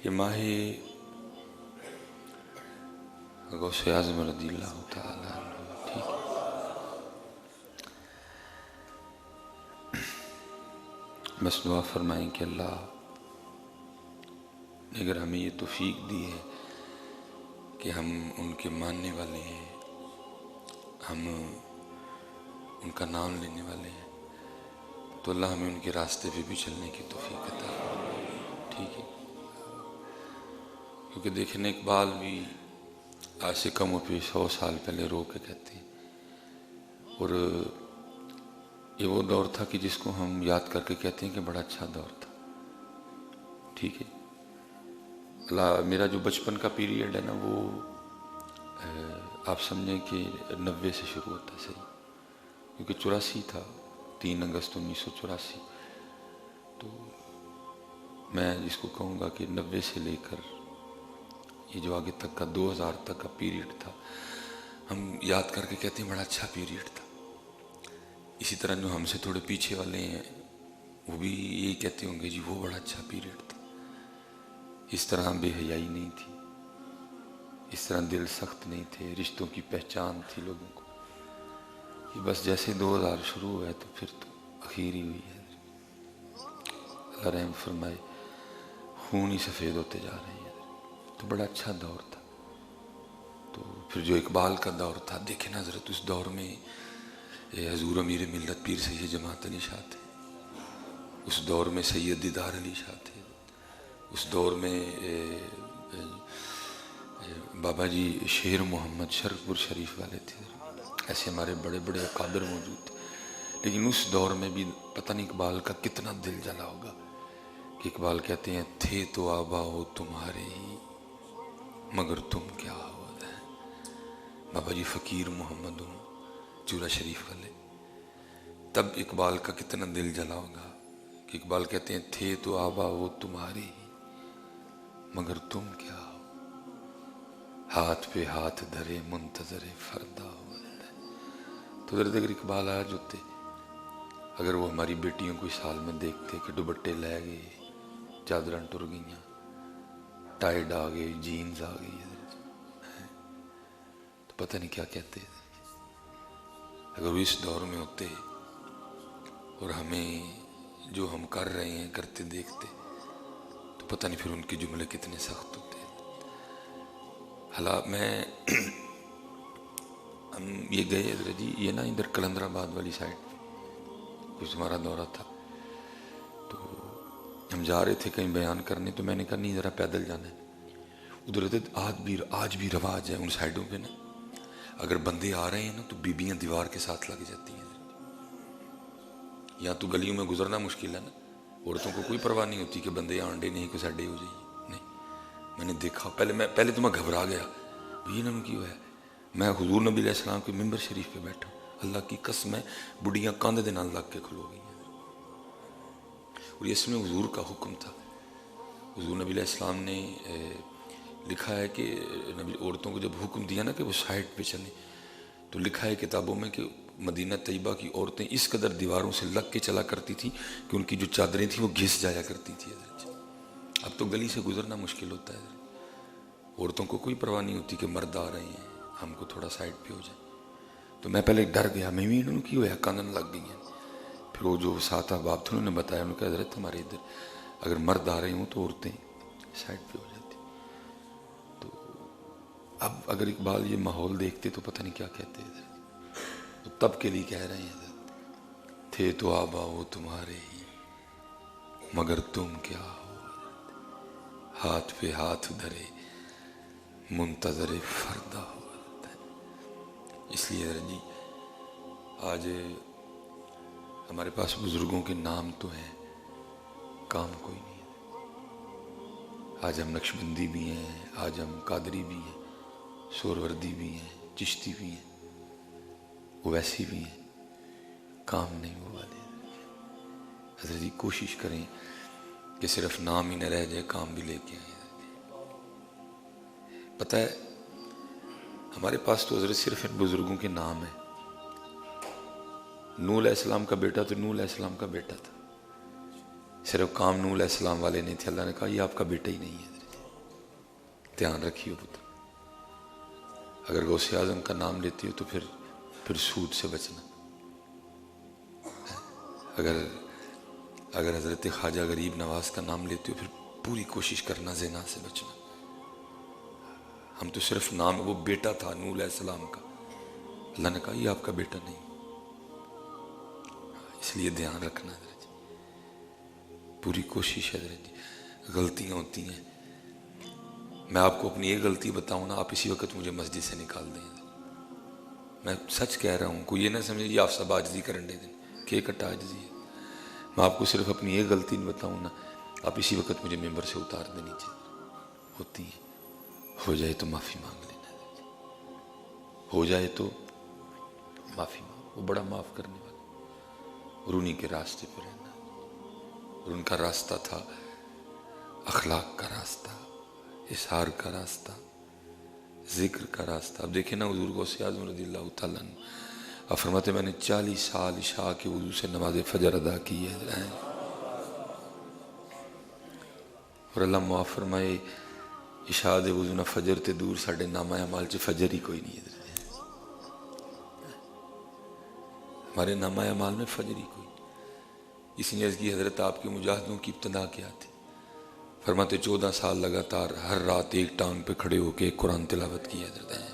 یہ ماہ غوث اعظم رضی اللہ تعالیٰ عنہ، ٹھیک ہے، بس دعا فرمائیں کہ اللہ نے اگر ہمیں یہ توفیق دی ہے کہ ہم ان کے ماننے والے ہیں، ہم ان کا نام لینے والے ہیں، تو اللہ ہمیں ان کے راستے پہ بھی چلنے کی توفیق عطا فرمائے، ٹھیک ہے۔ کیونکہ دیکھیں اقبال بھی آج سے کم و بیش 100 سال پہلے رو کے کہتے ہیں، اور یہ وہ دور تھا کہ جس کو ہم یاد کر کے کہتے ہیں کہ بڑا اچھا دور تھا، ٹھیک ہے۔ اللہ میرا جو بچپن کا پیریڈ ہے نا، وہ آپ سمجھیں کہ 90 سے شروع ہوتا ہے، صحیح، کیونکہ 84 تھا، 3 اگست 1984، تو میں جس کو کہوں گا کہ 90 سے لے کر یہ جو آگے تک کا 2000 تک کا پیریڈ تھا، ہم یاد کر کے کہتے ہیں بڑا اچھا پیریڈ تھا۔ اسی طرح جو ہم سے تھوڑے پیچھے والے ہیں وہ بھی یہی کہتے ہوں گے جی وہ بڑا اچھا پیریڈ تھا، اس طرح بے حیائی نہیں تھی، اس طرح دل سخت نہیں تھے، رشتوں کی پہچان تھی لوگوں کو۔ یہ بس جیسے 2000 شروع ہوا ہے تو پھر تو اخیر ہی ہوئی ہے، اللہ رحم فرمائے، خون ہی سفید ہوتے جا رہے ہیں، تو بڑا اچھا دور تھا۔ تو پھر جو اقبال کا دور تھا، دیکھیں نا حضرت، اس دور میں حضور امیر ملت پیر سید جماعت علی شاہ تھے، اس دور میں سید دیدار علی شاہ تھے، اس دور میں بابا جی شیر محمد شرف پور شریف والے تھے، ایسے ہمارے بڑے بڑے اکابر موجود تھے۔ لیکن اس دور میں بھی پتہ نہیں اقبال کا کتنا دل جلا ہوگا کہ اقبال کہتے ہیں تھے تو آبا ہو تمہارے ہی مگر تم کیا ہو ہے۔ بابا جی فقیر محمد ہوں چورا شریف والے، تب اقبال کا کتنا دل جلا ہوگا کہ اقبال کہتے ہیں تھے تو آبا ہو تمہارے ہی مگر تم کیا ہو، ہاتھ پہ ہاتھ دھرے منتظر فردا ہو۔ تو اگر اقبال آج ہوتے، اگر وہ ہماری بیٹیوں کو اس حال میں دیکھتے کہ دوپٹے لے گئے، چادراں ٹر گئیاں، ٹائڈ آ گئے، جینز آ گئی، تو پتہ نہیں کیا کہتے۔ اگر وہ اس دور میں ہوتے اور ہمیں جو ہم کر رہے ہیں کرتے دیکھتے تو پتہ نہیں پھر ان کے جملے کتنے سخت ہوتے۔ حالات میں ہم یہ گئے حضرت جی، یہ نا ادھر کلندر آباد والی سائڈ کچھ ہمارا دورہ تھا، تو ہم جا رہے تھے کہیں بیان کرنے، تو میں نے کہا نہیں ذرا پیدل جانا ہے۔ ادھر آج بھی رواج ہے ان سائڈوں پہ نا، اگر بندے آ رہے ہیں نا تو بیبیاں دیوار کے ساتھ لگ جاتی ہیں، یا تو گلیوں میں گزرنا مشکل ہے نا، عورتوں کو کوئی پرواہ نہیں ہوتی کہ بندے آنڈے نہیں کوئی ساڈے ہو جائیے، نہیں۔ میں نے دیکھا، پہلے تو میں گھبرا گیا، یہ انہوں نے کیوں ہے، میں حضور نبی علیہ السلام کے ممبر شریف پہ بیٹھا ہوں، اللہ کی قسم ہے بڑھیاں کاندھ دے نال لگ کے کھلو گئی ہیں، اور اس میں حضور کا حکم تھا۔ حضور نبی علیہ السلام نے لکھا ہے کہ نبی عورتوں کو جب حکم دیا نا کہ وہ سائڈ پہ چلیں، تو لکھا ہے کتابوں میں کہ مدینہ طیبہ کی عورتیں اس قدر دیواروں سے لگ کے چلا کرتی تھیں کہ ان کی جو چادریں تھیں وہ گھس جایا کرتی تھیں۔ اب تو گلی سے گزرنا مشکل ہوتا ہے، عورتوں کو کوئی پرواہ نہیں ہوتی کہ مرد آ رہے ہیں ہم کو تھوڑا سائڈ پہ ہو جائے۔ تو میں پہلے ڈر گیا، میں بھی انہوں نے کی ہوا کاندن لگ گئی ہیں۔ پھر وہ جو ساتھ احباب تھے انہوں نے بتایا، انہوں نے کہا حضرت ہمارے ادھر اگر مرد آ رہے ہوں تو عورتیں سائڈ پہ ہو جاتی۔ تو اب اگر اقبال یہ ماحول دیکھتے تو پتہ نہیں کیا کہتے ہیں، تو تب کے لیے کہہ رہے ہیں تھے تو آبا وہ تمہارے ہی مگر تم کیا ہو، ہاتھ پہ ہاتھ دھرے منتظر فردا ہو۔ اس لیے جی آج ہمارے پاس بزرگوں کے نام تو ہیں، کام کوئی نہیں ہے۔ آج ہم نقشبندی بھی ہیں، آج ہم قادری بھی ہیں، سہروردی بھی ہیں، چشتی بھی ہیں، اویسی بھی ہیں، کام نہیں ہوا والے۔ حضرت جی کوشش کریں کہ صرف نام ہی نہ رہ جائے، کام بھی لے کے آئیں۔ پتہ ہے ہمارے پاس تو حضرت صرف ان بزرگوں کے نام ہیں۔ نوح علیہ السلام کا بیٹا تو نوح علیہ السلام کا بیٹا تھا، صرف کام نوح علیہ السلام والے نہیں تھے، اللہ نے کہا یہ آپ کا بیٹا ہی نہیں ہے۔ دھیان رکھیے پتر، اگر غوث اعظم کا نام لیتی ہو تو پھر سود سے بچنا، اگر حضرت خواجہ غریب نواز کا نام لیتے ہو پھر پوری کوشش کرنا زنا سے بچنا۔ ہم تو صرف نام، وہ بیٹا تھا نوح علیہ السلام کا، اللہ نے کہا یہ آپ کا بیٹا نہیں، اس لیے دھیان رکھنا حضرت جی، پوری کوشش ہے حضرت جی۔ غلطیاں ہوتی ہیں، میں آپ کو اپنی ایک غلطی بتاؤں نا، آپ اسی وقت مجھے مسجد سے نکال دیں، میں سچ کہہ رہا ہوں، کوئی یہ نہ سمجھے یہ آپ سب عاجزی کرن دے دیں کہ کٹا عاجزی ہے، میں آپ کو صرف اپنی ایک غلطی بتاؤں نا، آپ اسی وقت مجھے ممبر سے اتار دیں نیچے، ہوتی ہے، ہو جائے تو معافی مانگ لینا، ہو جائے تو معافی مانگ، وہ بڑا معاف کرنے والا، اور انہی کے راستے پہ رہنا، اور ان کا راستہ تھا اخلاق کا راستہ، اظہار کا راستہ، ذکر کا راستہ۔ اب دیکھیں نا حضور غوث اعظم رضی اللہ تعالیٰ عنہ، آپ فرماتے میں نے 40 سال عشاء کے وضو سے نماز فجر ادا کی ہے، اور اللہ معاف فرمائے عشاء دے وضو نہ فجر تے دور ساڑھے نامہ اعمال چ فجر ہی کوئی نہیں ہے، ہمارے نامہ اعمال میں فجر ہی کوئی نہیں۔ اس نے عرض کی حضرت آپ کے مجاہدوں کی ابتدا کیا تھی؟ فرماتے 14 سال لگاتار ہر رات ایک ٹانگ پہ کھڑے ہو کے ایک قرآن تلاوت کی حضرت ہے،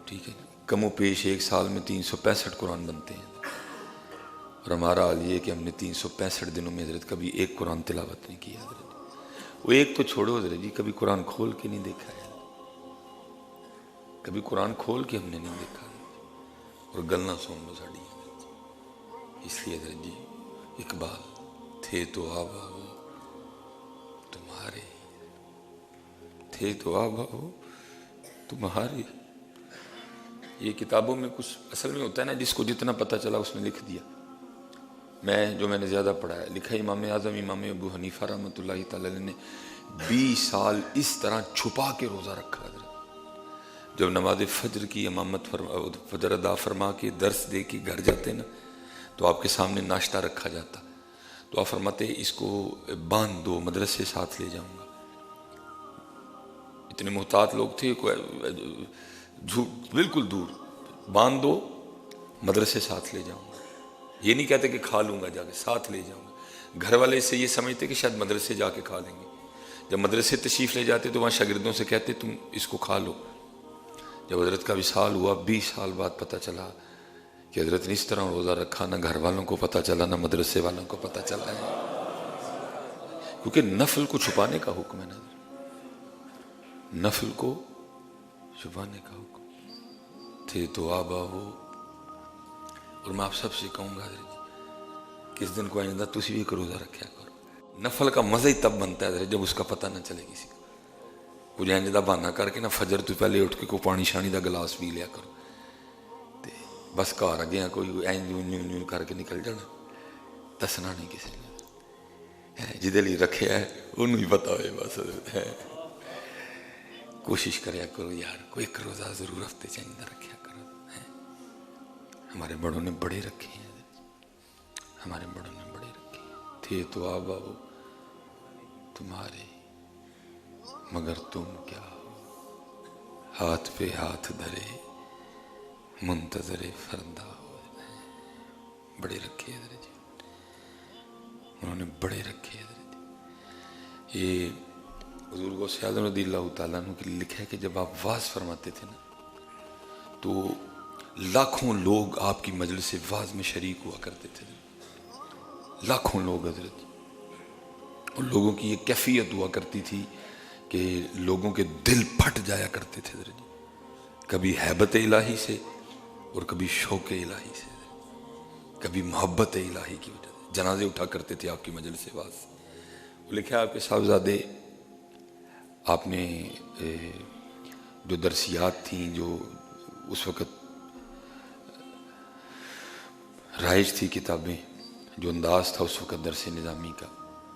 ٹھیک ہے، کم و پیش ایک سال میں 365 قرآن بنتے ہیں، اور ہمارا حال یہ ہے کہ ہم نے 365 دنوں میں حضرت کبھی ایک قرآن تلاوت نہیں کیا حضرت، وہ ایک تو چھوڑو حضرت جی، کبھی قرآن کھول کے نہیں دیکھا ہے، کبھی قرآن کھول کے ہم نے نہیں دیکھا ہے، اور گلنا سن لو ساڑی حضرت جی۔ اس لیے حضرت جی اقبال تھے تو آبا ہو تمہارے، تھے تو آبا ہو تمہارے، یہ کتابوں میں کچھ اصل میں ہوتا ہے نا، جس کو جتنا پتہ چلا اس نے لکھ دیا، میں نے زیادہ پڑھا ہے، لکھا امام اعظم امام ابو حنیفہ رحمۃ اللہ تعالی نے 20 سال اس طرح چھپا کے روزہ رکھا حضرت، جب نماز فجر کی امامت فجر ادا فرما کے درس دے کے گھر جاتے نا، تو آپ کے سامنے ناشتہ رکھا جاتا، تو آپ فرماتے اس کو باندھ دو، مدرسے ساتھ لے جاؤں گا، اتنے محتاط لوگ تھے، بالکل دور، باندھ دو مدرسے ساتھ لے جاؤں گا، یہ نہیں کہتے کہ کھا لوں گا جا کے، ساتھ لے جاؤں گا، گھر والے سے یہ سمجھتے کہ شاید مدرسے جا کے کھا لیں گے، جب مدرسے تشریف لے جاتے تو وہاں شاگردوں سے کہتے تم اس کو کھا لو، جب حضرت کا وصال ہوا 20 سال بعد پتہ چلا کہ حضرت نے اس طرح روزہ رکھا، نہ گھر والوں کو پتہ چلا نہ مدرسے والوں کو پتہ چلا ہے، کیونکہ نفل کو چھپانے کا حکم ہے نا، نفل کو چھپانے کا حکم، تھے تو آبا ہو، اور میں آپ سب سے کہوں گا حضرت جی کس دن کو آئندہ تسی بھی ایک روزہ رکھیا کرو، نفل کا مزہ ہی تب بنتا ہے حضرت جب اس کا پتہ نہ چلے کسی کو، کچھ آئندہ بہانہ کر کے نا فجر تو پہلے اٹھ کے کوئی پانی شانی دا گلاس پی لیا کرو، بس گھر اگے کوئی این کر کے نکل جانا، دسنا نہیں کسی نے، جہدے لیے رکھیا ہے انہوں ہی پتا ہوئے، بس کوشش کریا کرو یار، کوئی ایک روزہ ضرور ہفتے چاہیے رکھیا کرو، ہمارے بڑوں نے بڑے رکھے ہیں، ہمارے بڑوں نے بڑے رکھے ہیں، تھے تو آبا ہو تمہارے مگر تم کیا ہو، ہاتھ پہ ہاتھ دھرے منتظر فردا ہو، بڑے رکھے حضرت جی، انہوں نے بڑے رکھے حضرت جی۔ یہ حضور غوث اعظم رضی اللہ تعالیٰ عنہ کے لیے لکھا ہے کہ جب آپ واز فرماتے تھے نا تو لاکھوں لوگ آپ کی مجلس واز میں شریک ہوا کرتے تھے، لاکھوں لوگ حضرت جی، اور لوگوں کی یہ کیفیت ہوا کرتی تھی کہ لوگوں کے دل پھٹ جایا کرتے تھے حضرت جی، کبھی ہیبت الہی سے اور کبھی شوق الہی سے، کبھی محبت الہی کی وجہ سے جنازے اٹھا کرتے تھے آپ کی مجلس واز۔ وہ لکھا ہے آپ کے صاحبزادے، آپ نے جو درسیات تھیں، جو اس وقت رائج تھی کتابیں، جو انداز تھا اس وقت درس نظامی کا،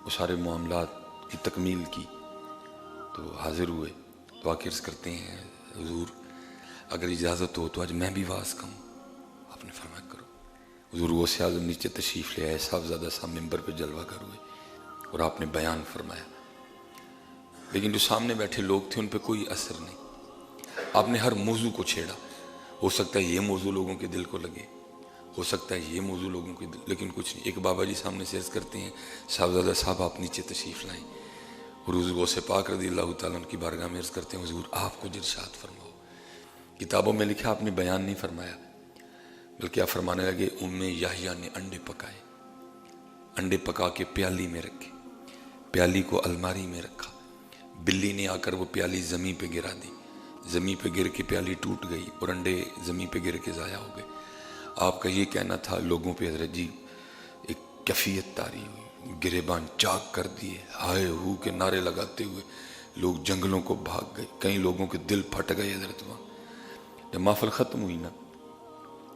وہ سارے معاملات کی تکمیل کی، تو حاضر ہوئے، تو آ کے عرض کرتے ہیں حضور اگر اجازت ہو تو آج میں بھی واز کہوں، آپ نے فرمایا کرو۔ حضور غوث اعظم نیچے تشریف لے آئے، صاحبزادہ صاحب ممبر پہ جلوہ گر ہوئے، اور آپ نے بیان فرمایا، لیکن جو سامنے بیٹھے لوگ تھے ان پہ کوئی اثر نہیں. آپ نے ہر موضوع کو چھیڑا. ہو سکتا ہے یہ موضوع لوگوں کے دل کو لگے, ہو سکتا ہے یہ موضوع لوگوں کے دل, لیکن کچھ نہیں. ایک بابا جی سامنے سے عرض کرتے ہیں, صاحبزادہ صاحب آپ نیچے تشریف لائیں. اور حضور غوث پاک رضی اللہ تعالیٰ عنہ کی بارگاہ میں عرض کرتے ہیں, حضور آپ کو ارشاد فرماؤ. کتابوں میں لکھا آپ نے بیان نہیں فرمایا, بلکہ آپ فرمانے لگے ام یحییٰ نے انڈے پکائے, انڈے پکا کے پیالی میں رکھے, پیالی کو الماری میں رکھا. بلی نے آ کر وہ پیالی زمین پہ گرا دی, زمین پہ گر کے پیالی ٹوٹ گئی اور انڈے زمین پہ گر کے ضائع ہو گئے. آپ کا یہ کہنا تھا, لوگوں پہ حضرت جی ایک کیفیت طاری ہوئی, گریبان چاک کر دیے, ہائے ہو کے نعرے لگاتے ہوئے لوگ جنگلوں کو بھاگ گئے, کئی لوگوں کے دل پھٹ گئے. حضرت وہاں جب محفل ختم ہوئی نا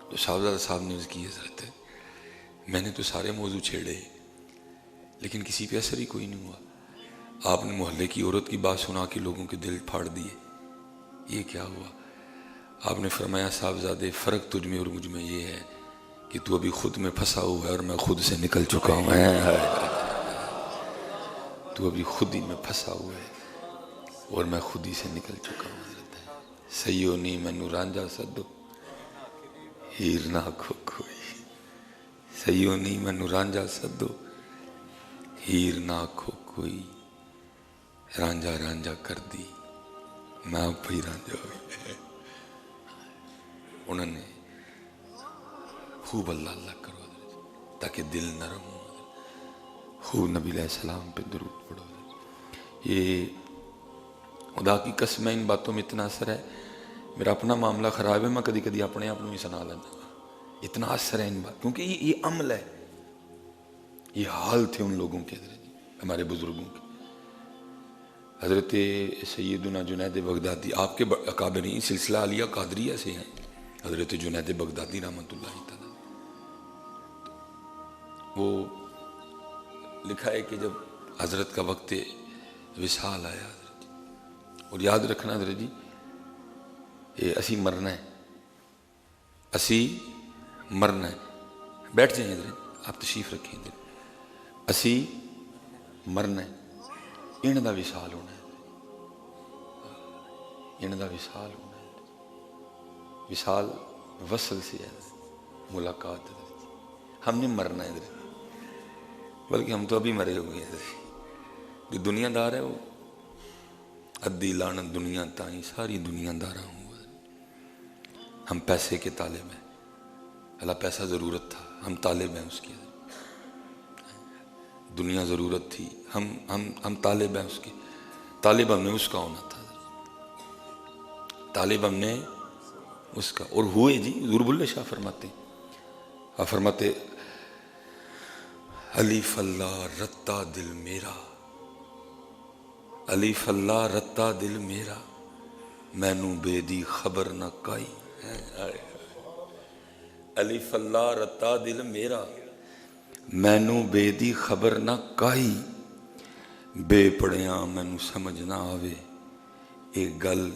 تو صاحبزادہ صاحب نے عرض کی, حضرت میں نے تو سارے موضوع چھیڑے لیکن کسی پہ اثر ہی کوئی نہیں ہوا. آپ نے محلے کی عورت کی بات سنا کے لوگوں کے دل پھاڑ دیے, یہ کیا ہوا؟ آپ نے فرمایا صاحبزادے فرق تجھ میں اور مجھ میں یہ ہے کہ تو ابھی خود میں پھنسا ہوا ہے اور میں خود سے نکل چکا ہوں. تو ابھی خود ہی میں پھنسا ہوا ہے اور میں خود ہی سے نکل چکا ہوں. سیو نہیں مینو رانجھا سدو ہیر نہ کھو کوئی, سیو نہیں مینو رانجھا سدو ہیر نہ کھو کوئی, رانجھا رانجھا کر دی میں آپ ہی رانجھا ہوئی. انہوں نے خوب اللہ اللہ کرو تاکہ دل نرم ہو, خوب نبی علیہ السلام پہ درود پڑھو. یہ خدا کی قسم ہے, ان باتوں میں اتنا اثر ہے. میرا اپنا معاملہ خراب ہے, میں کدی کدی اپنے آپ میں سنا لینا, اتنا اثر ہے ان بات, کیونکہ یہ عمل ہے, یہ حال تھے ان لوگوں کے, حضرت جی ہمارے بزرگوں کے. حضرت سیدنا جنید بغدادی آپ کے اکابرین سلسلہ عالیہ قادریہ سے ہیں, حضرت جنید بغدادی رحمۃ اللہ تعالیٰ. وہ لکھا ہے کہ جب حضرت کا وقت وصال آیا حضرت جی, اور یاد رکھنا حضرت جی یہ اسی مرنا ہے, اسی مرنا ہے. بیٹھ جائیں حضرت, آپ تشریف رکھیں حضرت. اسی مرنا ہے, ان دا وصال ہونا ہے, ان دا وصال ہونا ہے. وصال وصل سے ہے, ملاقات ہے. ہم نے مرنا ہے حضرت, بلکہ ہم تو ابھی مرے ہوئے ہیں. جو دنیا دار ہے وہ ادی لعنت دنیا تائیں, ساری دنیا داراں ہوں. ہم پیسے کے طالب ہیں, اللہ پیسہ ضرورت تھا, ہم طالب ہیں اس کے. دنیا ضرورت تھی, ہم طالب ہیں اس کے. طالب ہم نے اس کا ہونا تھا, طالب ہم نے اس کا, اور ہوئے جی. حضور بلے شاہ فرماتے ہیں, آپ فرماتے الف اللہ رتا دل میرا, الف اللہ رتا دل میرا, مینوں بے دی خبر نہ کائی. الف اللہ رتا دل میرا, مینوں بے دی خبر نہ کائی. بے پڑھیاں مینوں سمجھ نہ آوے, ایک گل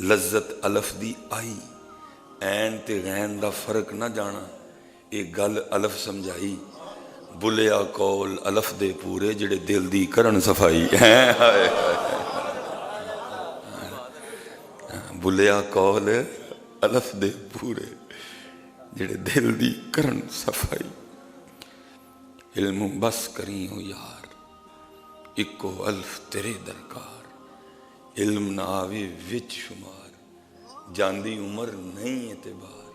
لذت الف دی آئی. این تے غین دا فرق نہ جانا, ایک گل الف سمجھائی. بلیا کول الف دے پورے, جڑے دل دی کرن صفائی. بلیا کول الف دے پورے, جڑے دل دی کرن صفائی. علم بس کری ہو یار, اکو الف تیرے درکار. علم نہ آوے وچ شمار, جاندی عمر نہیں اعتبار.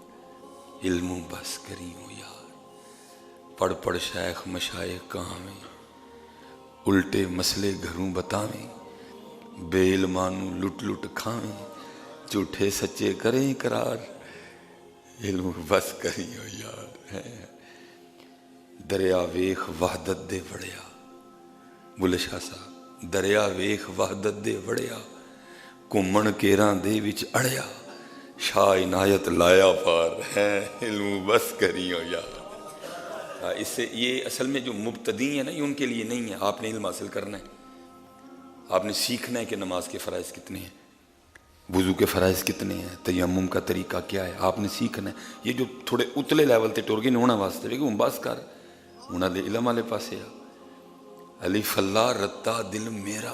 علم بس کری ہو یار, پڑھ پڑھ شیخ مشائخ کہاویں, الٹے مسئلے گھروں بتاویں. بے علمانو لٹ لٹ کھاویں, جھوٹے سچے کریں اقرار. علم بس کری ہو یار. دریا ویخ وحدت دے وڑیا, بلے شاہ صاحب, دریا ویخ وحدت دے وڑیا, کمن کیراں دے وچ اڑیا. شاہ عنایت لایا پار, علم بس کری ہو یار. اس سے یہ اصل میں جو مبتدی ہیں نا, یہ ان کے لیے نہیں ہے. آپ نے علم حاصل کرنا ہے, آپ نے سیکھنا ہے کہ نماز کے فرائض کتنے ہیں, وضو کے فرائض کتنے ہیں, تیمم کا طریقہ کیا ہے, آپ نے سیکھنا ہے. یہ جو تھوڑے اتلے لیول تے ٹر گئے ہونا واسطے کہ بس کر انہاں دے علم والے پاسے آ. الف اللہ رتا دل میرا,